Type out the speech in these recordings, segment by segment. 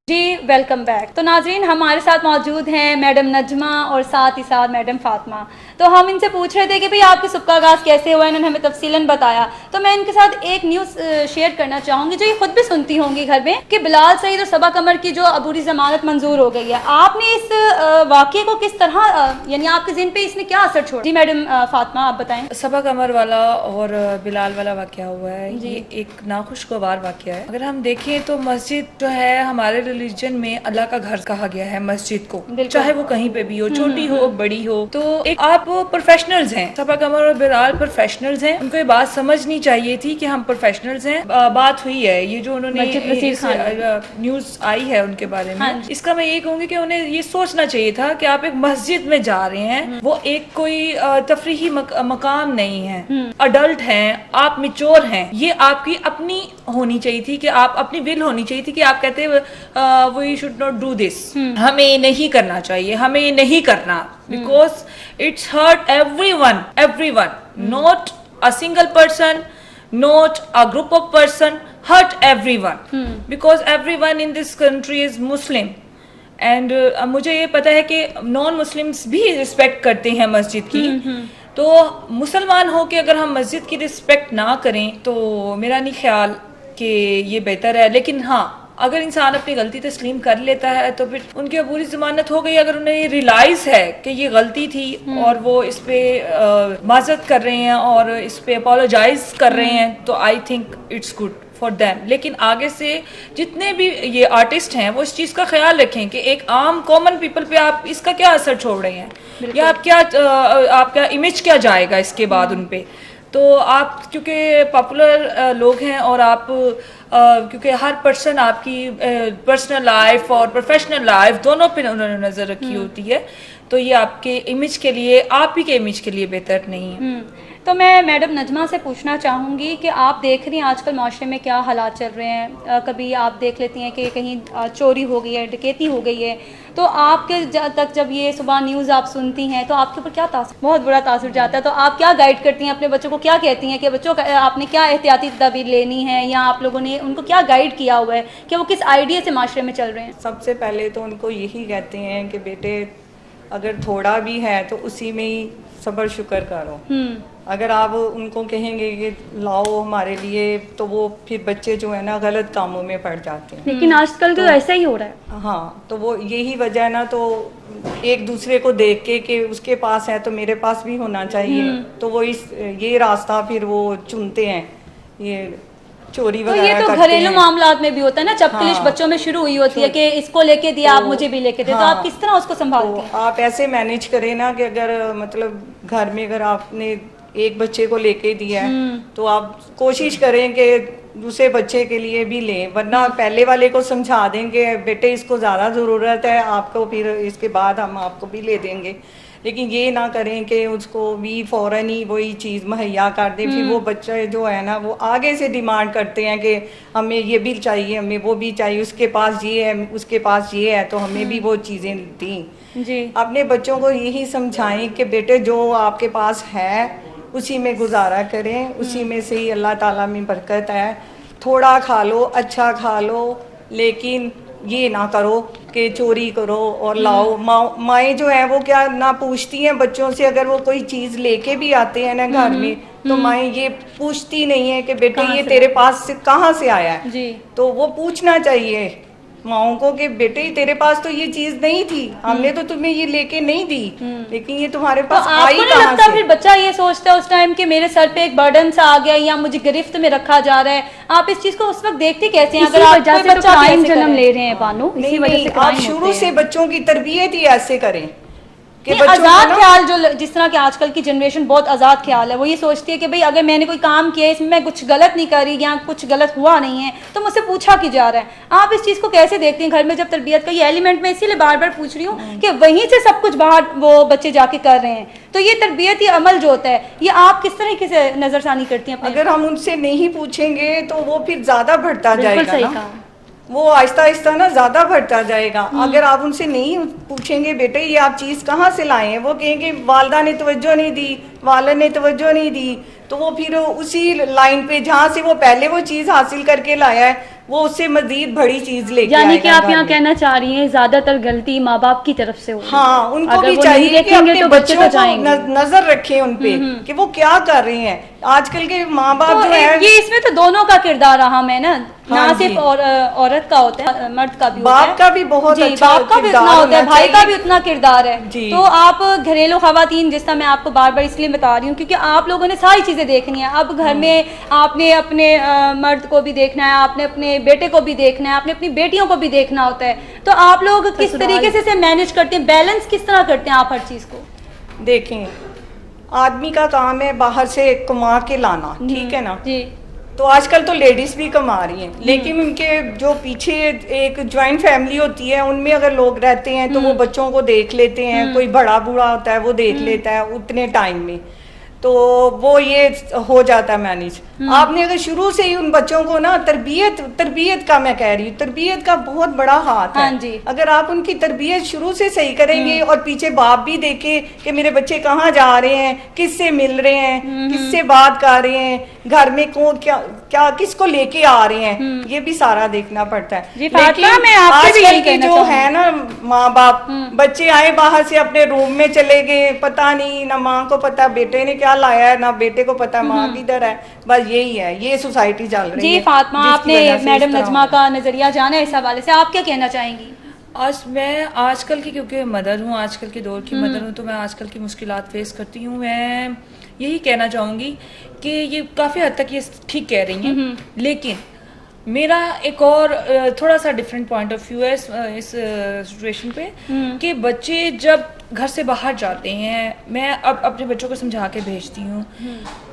जी welcome back. तो नाजरीन हमारे साथ मौजूद हैं मैडम नजमा और साथ ही साथ मैडम फातिमा। तो हम इनसे पूछ रहे थे कि भाई आपके सुबह का आगाज़ कैसे हुआ, इन्होंने हमें तफसीलन बताया। तो मैं इनके साथ एक न्यूज़ शेयर करना चाहूँगी जो ये खुद भी सुनती होंगी घर में, कि बिलाल सईद और सबा कमर की जो अबूरी ज़मानत मंजूर हो गई है। आपने इस वाक़े को किस तरह, यानी आपके ज़हन पे इसने क्या असर छोड़ा? जी मैडम फातिमा आप बताएं। सबा कमर वाला और बिलाल वाला वाक़या हुआ है, ये एक नाखुशगवार वाक़या है। अगर हम देखें तो मस्जिद जो है हमारे रिलीजन में अल्लाह का घर कहा गया है मस्जिद को, चाहे वो कहीं पे भी हो, छोटी हो बड़ी हो। तो एक आप प्रोफेशनल्स हैं, सबा कमर और बिलाल प्रोफेशनल्स हैं, उनको ये बात समझनी चाहिए थी कि हम प्रोफेशनल्स हैं। बात हुई है ये जो उन्होंने न्यूज़ आई है उनके बारे में, इसका मैं ये कहूँगी कि उन्हें ये सोचना चाहिए था कि आप एक मस्जिद में जा रहे हैं, वो एक कोई तफरीही मकाम नहीं है, अडल्ट हैं, आप मिच्योर हैं, ये आपकी अपनी होनी चाहिए थी कि आप अपनी विल होनी चाहिए थी कि आप कहते we should not do this, हमें ये नहीं करना चाहिए, हमें ये नहीं करना, because it's hurt everyone, not a single person, not a group of person, hurt everyone, because everyone in this country is Muslim and मुझे ये पता है कि नॉन मुस्लिम्स भी रिस्पेक्ट करते हैं मस्जिद की। तो मुसलमान हो के अगर हम मस्जिद की रिस्पेक्ट ना करें तो मेरा नहीं ख्याल कि ये बेहतर है। लेकिन हाँ, अगर इंसान अपनी गलती तस्लीम कर लेता है तो फिर उनकी पूरी जमानत हो गई। अगर उन्हें ये रियलाइज है कि ये गलती थी और वो इस पे माजरत कर रहे हैं और इस पे अपोलोजाइज कर रहे हैं, तो I think it's good for them. लेकिन आगे से जितने भी ये आर्टिस्ट हैं वो इस चीज़ का ख्याल रखें कि एक आम कॉमन पीपल पे आप इसका क्या असर छोड़ रहे हैं, या आपका इमेज क्या जाएगा इसके बाद उन पे। तो आप क्योंकि पॉपुलर लोग हैं और आप क्योंकि हर पर्सन आपकी पर्सनल लाइफ और प्रोफेशनल लाइफ दोनों पे उन्होंने नज़र रखी होती है, तो ये आपके इमेज के लिए, आप ही के इमेज के लिए बेहतर नहीं है। तो मैं मैडम नजमा से पूछना चाहूँगी कि आप देख रही हैं आजकल माशरे में क्या हालात चल रहे हैं। कभी आप देख लेती हैं कि कहीं चोरी हो गई है, डकैती हो गई है, तो आपके तक जब ये सुबह न्यूज़ आप सुनती हैं तो आपके ऊपर क्या तासुर, बहुत बुरा तासुर जाता है। तो आप क्या गाइड करती हैं अपने बच्चों को, क्या कहती हैं कि बच्चों आपने क्या एहतियाती तदबीर लेनी है, या आप लोगों ने उनको क्या गाइड किया हुआ है कि वो किस आइडिया से माशरे में चल रहे हैं? सबसे पहले तो उनको यही कहते हैं कि बेटे अगर थोड़ा भी है तो उसी में ही सब्र शुक्र करो। अगर आप उनको कहेंगे कि लाओ हमारे लिए, तो वो फिर बच्चे जो है ना गलत कामों में पड़ जाते हैं। लेकिन आजकल तो ऐसा ही हो रहा है। हाँ, तो वो यही वजह है ना, तो एक दूसरे को देख के कि उसके पास है तो मेरे पास भी होना चाहिए, तो वो ये रास्ता फिर वो चुनते हैं, ये चोरी वगैरह। तो ये तो घरेलू मामलात में भी होता है ना, चपकलिश बच्चों में शुरू हुई होती है कि इसको लेके दिया, आप मुझे भी लेके दे। तो आप किस तरह उसको संभालते हैं? आप ऐसे मैनेज करें ना कि अगर मतलब घर में अगर आपने एक बच्चे को लेके दिया है तो आप कोशिश करें कि दूसरे बच्चे के लिए भी लें, वरना पहले वाले को समझा देंगे बेटे इसको ज़्यादा ज़रूरत है आपको, फिर इसके बाद हम आपको भी ले देंगे। लेकिन ये ना करें कि उसको भी फ़ौरन ही वही चीज़ मुहैया कर दें। फिर वो बच्चे जो है ना वो आगे से डिमांड करते हैं कि हमें ये भी चाहिए, हमें वो भी चाहिए, उसके पास ये है, उसके पास ये है, तो हमें भी वो चीज़ें दी। जी, अपने बच्चों को यही समझाएं कि बेटे जो आपके पास है उसी में गुजारा करें, उसी में से ही अल्लाह ताला में बरकत है। थोड़ा खा लो, अच्छा खा लो, लेकिन ये ना करो कि चोरी करो और लाओ। माएँ जो है वो क्या ना पूछती हैं बच्चों से, अगर वो कोई चीज़ लेके भी आते हैं ना घर में, तो माएँ ये पूछती नहीं है कि बेटे ये तेरे पास से कहाँ से आया है। जी, तो वो पूछना चाहिए माओं को कि बेटे तेरे पास तो ये चीज नहीं थी, हमने तो तुम्हें ये लेके नहीं दी, लेकिन ये तुम्हारे पास तो आई आपको नहीं कहाँ लगता से? फिर बच्चा ये सोचता है उस टाइम कि मेरे सर पे एक बर्डन सा आ गया या मुझे गिरफ्त में रखा जा रहा है? आप इस चीज को उस वक्त देखते कैसे हैं? अगर आप कोई बच्चा क्राइम जन्म ले रहे हैं बानो, इसी वजह से आप शुरू से बच्चों की तरबियत ही ऐसे करें कि आजाद ख्याल, जो जिस तरह के आजकल की जनरेशन बहुत आजाद ख्याल है, वो ये सोचती है कि भाई अगर मैंने कोई काम किया इसमें मैं कुछ गलत नहीं करी या कुछ गलत हुआ नहीं है तो मुझसे पूछा क्यों जा रहा है। आप इस चीज को कैसे देखते हैं घर में जब तरबियत का ये एलिमेंट, मैं इसीलिए बार बार पूछ रही हूँ कि वहीं से सब कुछ बाहर वो बच्चे जाके कर रहे हैं, तो ये तरबियती अमल जो होता है ये आप किस तरीके से नजरसानी करती हैं? अगर हम उनसे नहीं पूछेंगे तो वो फिर ज्यादा बढ़ता जाएगा ना, वो आहिस्ता आहिस्ता ना ज़्यादा बढ़ता जाएगा। अगर आप उनसे नहीं पूछेंगे बेटे ये आप चीज़ कहाँ से लाए हैं, वो कहेंगे वालदा ने तवज्जो नहीं दी, वालिद ने तवज्जो नहीं दी, तो वो फिर उसी लाइन पे जहाँ से वो पहले वो चीज़ हासिल करके लाया है वो उससे मजीद बड़ी चीज लेके यानी कि आएगा आप घर यहाँ में। कहना चाह रही हैं ज्यादातर गलती माँ बाप की तरफ से होगी। हाँ, उनको अगर भी वो चाहिए नहीं कि अपने देखेंगे तो बच्चे बच्चों तो को जाएंगे। नजर रखें उन पे कि वो क्या कर रहे हैं। आजकल के माँ बाप तो जो है, ये इसमें तो दोनों का किरदार अहम है ना, हाँ ना जी। सिर्फ औरत का होता है, मर्द का भी होता है, बाप का भी बहुत जी, अच्छा बाप का भी किरदार उतना होता है, होना भाई का चाहिए। भी उतना किरदार है। जी। तो आप घरेलू खवातीन, जिस तरह मैं आपको बार बार इसलिए बता रही हूँ क्योंकि आप लोगों ने सारी चीजें देखनी है। अब घर में आपने अपने मर्द को भी देखना है, आपने अपने बेटे को भी देखना है, आपने अपनी बेटियों को भी देखना होता है। तो आप लोग किस तरीके से मैनेज करते हैं, बैलेंस किस तरह करते हैं आप हर चीज को? देखें, आदमी का काम है बाहर से कमा के लाना, ठीक है ना। जी, तो आजकल तो लेडीज भी कमा रही हैं, लेकिन उनके जो पीछे एक ज्वाइंट फैमिली होती है, उनमें अगर लोग रहते हैं तो वो बच्चों को देख लेते हैं। कोई बड़ा बूढ़ा होता है वो देख लेता है उतने टाइम में, तो वो ये हो जाता है मैनेज। आपने अगर शुरू से ही उन बच्चों को ना तरबियत का, मैं कह रही हूँ, तरबियत का बहुत बड़ा हाथ हाँ है। जी। अगर आप उनकी तरबियत शुरू से सही करेंगे और पीछे बाप भी देखे कि मेरे बच्चे कहाँ जा रहे हैं, किससे मिल रहे हैं, किससे बात कर रहे हैं, घर में कौन क्या किसको लेके आ रहे हैं, ये भी सारा देखना पड़ता है। जी, फातिमा, मैं आपसे भी आजकल यही के कहना जो चाहूंगी। है ना माँ बाप, बच्चे आए बाहर से अपने रूम में चले गए, पता नहीं ना माँ को पता बेटे ने क्या लाया है, ना बेटे को पता माँ किधर है। बस यही है, ये सोसाइटी चल रही जी है। फातिमा, जिसकी आपने वजह से इस मैडम तरह नजमा का नजरिया जाना है, इस हवाले से आप क्या कहना चाहेंगी? मैं आजकल की, क्योंकि मदर हूँ, आजकल के दौर की मदर हूँ, तो मैं आजकल की मुश्किलात फेस करती हूँ। मैं यही कहना चाहूँगी कि ये काफ़ी हद तक ये ठीक कह रही हैं, लेकिन मेरा एक और थोड़ा सा डिफरेंट पॉइंट ऑफ व्यू है इस सिचुएशन पे कि बच्चे जब घर से बाहर जाते हैं, मैं अब अपने बच्चों को समझा के भेजती हूँ।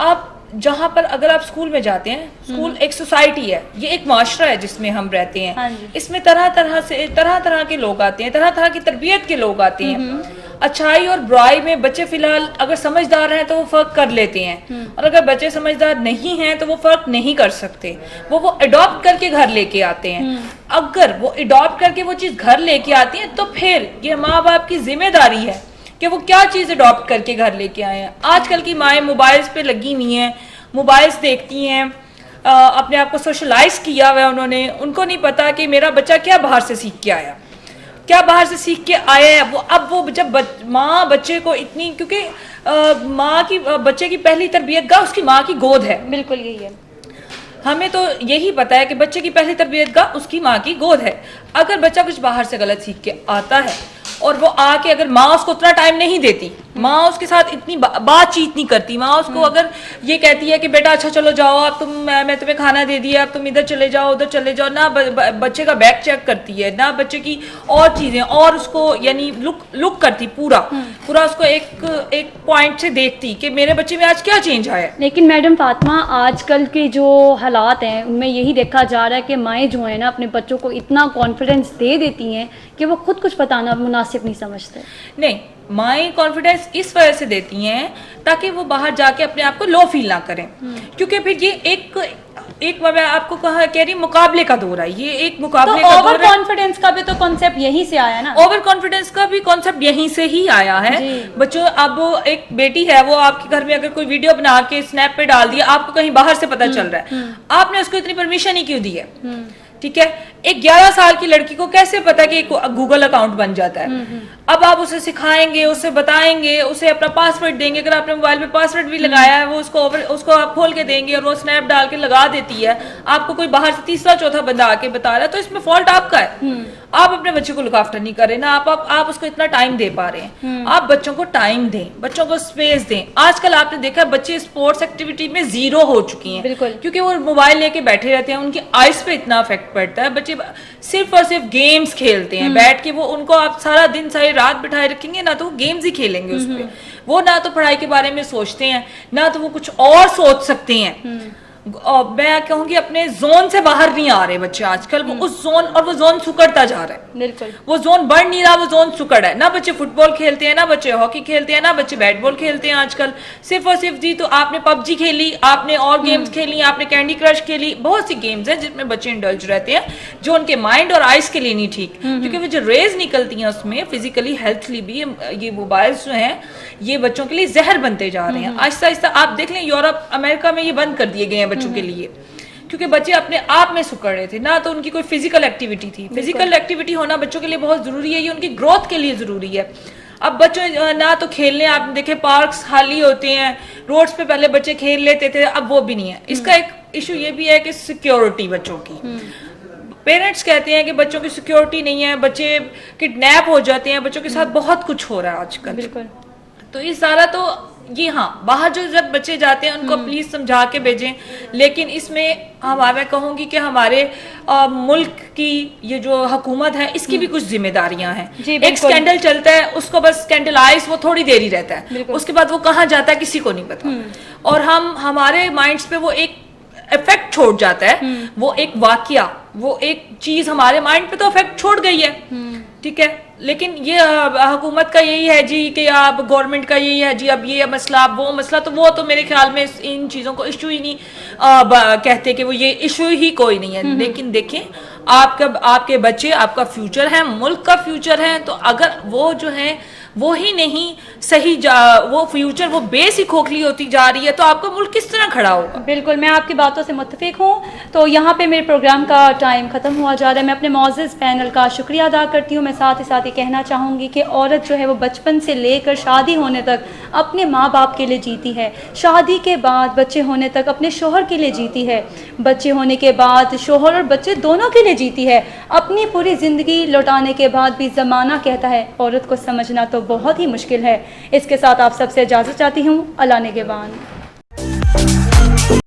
आप जहाँ पर अगर आप स्कूल में जाते हैं, स्कूल एक सोसाइटी है, ये एक माशरा है जिसमें हम रहते हैं। हाँ जी। इसमें तरह तरह के लोग आते हैं, तरह तरह की तरबियत के लोग आते हैं। अच्छाई और बुराई में बच्चे फिलहाल अगर समझदार हैं तो वो फर्क कर लेते हैं, और अगर बच्चे समझदार नहीं हैं तो वो फर्क नहीं कर सकते। वो अडॉप्ट करके घर लेके आते हैं। अगर वो अडॉप्ट करके वो चीज घर लेके आती है तो फिर ये माँ बाप की जिम्मेदारी है कि वो क्या चीज अडॉप्ट करके घर लेके आए हैं। आजकल की माएँ मोबाइल्स पे लगी हुई हैं, मोबाइल्स देखती हैं, अपने आप को सोशलाइज किया हुआ है उन्होंने। उनको नहीं पता कि मेरा बच्चा क्या बाहर से सीख के आया, क्या बाहर से सीख के आया है। वो जब माँ बच्चे को इतनी, क्योंकि माँ की बच्चे की पहली तरबियत गाह उसकी माँ की गोद है। बिल्कुल यही है। हमें तो यही पता है कि बच्चे की पहली तरबियत गाह उसकी माँ की गोद है। अगर बच्चा कुछ बाहर से गलत सीख के आता है और वो आके अगर माँ उसको उतना टाइम नहीं देती, माँ उसके साथ इतनी बातचीत नहीं करती, माँ उसको अगर ये कहती है कि बेटा अच्छा चलो जाओ, अब मैं तुम्हें खाना दे दिया, अब तुम इधर चले जाओ उधर चले जाओ, ना बच्चे का बैग चेक करती है, ना बच्चे की और चीजें, और उसको यानी लुक करती पूरा उसको एक पॉइंट से देखती कि मेरे बच्चे में आज क्या चेंज आया है। लेकिन मैडम फातिमा, आजकल के जो हालात हैं उनमें यही देखा जा रहा है कि माएँ जो है ना अपने बच्चों को इतना कॉन्फिडेंस दे देती हैं कि वो खुद कुछ बताना मुनासिब नहीं समझते। नहीं, माएँ कॉन्फिडेंस इस वजह से देती हैं ताकि वो बाहर जाके अपने आप को लो फील ना करें, क्योंकि फिर ये एक मैं आपको कह रही मुकाबले का दौर है, ये एक मुकाबले तो का ओवर दौर है। कॉन्फिडेंस का भी तो कॉन्सेप्ट यहीं से आया ना। ओवर कॉन्फिडेंस का भी कॉन्सेप्ट यहीं से ही आया है। बच्चों, अब एक बेटी है, वो आपके घर में अगर कोई वीडियो बना के स्नैप पे डाल दिया, आपको कहीं बाहर से पता चल रहा है, आपने उसको इतनी परमिशन ही क्यों दी है? ठीक है, एक 11 साल की लड़की को कैसे पता कि एक गूगल अकाउंट बन जाता है? अब आप उसे सिखाएंगे, उसे बताएंगे, उसे अपना पासवर्ड देंगे। अगर आपने मोबाइल में पासवर्ड भी लगाया है, वो उसको आप खोल के देंगे और वो स्नैप डाल के लगा देती है, आपको कोई बाहर से तीसरा चौथा बंदा आके बता रहा है, तो इसमें फॉल्ट आपका है। आप अपने बच्चे को लुक आफ्टर नहीं कर रहे ना, आप उसको इतना टाइम दे पा रहे हैं। आप बच्चों को टाइम दें, बच्चों को स्पेस दें। आजकल आपने देखा बच्चे स्पोर्ट्स एक्टिविटी में जीरो हो चुकी हैं, बिल्कुल, क्योंकि वो मोबाइल लेके बैठे रहते हैं, उनकी आइज पे इतना इफेक्ट पड़ता है। बच्चे सिर्फ और सिर्फ गेम्स खेलते हैं बैठ के। वो उनको आप सारा दिन सारी रात बिठाए रखेंगे ना, तो वो गेम्स ही खेलेंगे उस पे। वो ना तो पढ़ाई के बारे में सोचते हैं, ना तो वो कुछ और सोच सकते हैं। मैं कहूंगी अपने जोन से बाहर नहीं आ रहे बच्चे आजकल। वो उस जोन, और वो जोन सुकड़ता जा रहा है। बिल्कुल, वो जोन बढ़ नहीं रहा, वो जोन सुकड़ है। ना बच्चे फुटबॉल खेलते हैं, ना बच्चे हॉकी खेलते हैं, ना बच्चे बैट बॉल खेलते हैं आजकल। सिर्फ और सिर्फ जी, तो आपने पबजी खेली, आपने और गेम्स खेली, आपने कैंडी क्रश खेली। बहुत सी गेम्स हैं जिसमें बच्चे इंडल्ज रहते हैं, जो उनके माइंड और आइज के लिए नहीं ठीक, क्योंकि वो जो रेज निकलती हैं उसमें फिजिकली हेल्थली भी ये मोबाइल्स जो हैं ये बच्चों के लिए जहर बनते जा रहे हैं। आहिस्ता आहिस्ता आप देख लें, यूरोप अमेरिका में ये बंद कर दिए गए हैं बच्चों के लिए, क्योंकि बच्चे अपने आप में सुकड़ रहे थे, ना तो उनकी कोई फिजिकल एक्टिविटी थी। फिजिकल एक्टिविटी होना बच्चों के लिए बहुत जरूरी है, ये उनकी ग्रोथ के लिए जरूरी है। अब बच्चों ना तो खेलने, आप देखे पार्क्स खाली होते हैं, रोड्स पे पहले बच्चे खेल लेते थे, अब वो भी नहीं है। इसका एक इशू ये भी है कि सिक्योरिटी बच्चों की, पेरेंट्स कहते हैं कि बच्चों की सिक्योरिटी नहीं है, बच्चे किडनैप हो जाते हैं, बच्चों के साथ बहुत कुछ हो रहा है आजकल। बिल्कुल। तो ये सारा तो ये, हाँ, बाहर जो जब बच्चे जाते हैं उनको प्लीज समझा के भेजें, लेकिन इसमें मैं कहूंगी कि हमारे मुल्क की ये जो हुकूमत है इसकी भी कुछ जिम्मेदारियां हैं। एक स्कैंडल चलता है, उसको बस स्कैंडलाइज वो थोड़ी देर ही रहता है, उसके बाद वो कहाँ जाता है किसी को नहीं पता, और हमारे माइंड्स पे वो एक इफेक्ट छोड़ जाता है, वो एक वाकया, वो एक चीज हमारे माइंड पे तो इफेक्ट छोड़ गई है, ठीक है। लेकिन ये हुकूमत का यही है जी कि आप, गवर्नमेंट का यही है जी, अब ये मसला, अब वो मसला, तो वो तो मेरे ख्याल में इन चीज़ों को इशू ही नहीं कहते कि वो ये इशू ही कोई नहीं है। लेकिन देखें, आपके बच्चे आपका फ्यूचर है, मुल्क का फ्यूचर है, तो अगर वो जो है वो ही नहीं सही वो फ्यूचर, वो बेस ही खोखली होती जा रही है, तो आपका मुल्क किस तरह खड़ा होगा। बिल्कुल, मैं आपकी बातों से मुत्तफिक हूँ। तो यहाँ पे मेरे प्रोग्राम का टाइम ख़त्म हुआ जा रहा है। मैं अपने मौजूद पैनल का शुक्रिया अदा करती हूँ। मैं साथ ही साथ ये कहना चाहूँगी कि औरत जो है वो बचपन से लेकर शादी होने तक अपने माँ बाप के लिए जीती है, शादी के बाद बच्चे होने तक अपने शोहर के लिए जीती है, बच्चे होने के बाद शोहर और बच्चे दोनों के लिए जीती है। अपनी पूरी ज़िंदगी लौटाने के बाद भी ज़माना कहता है औरत को समझना तो बहुत ही मुश्किल है। इसके साथ आप सबसे इजाज़त चाहती हूँ। अल्लाह निगहबान।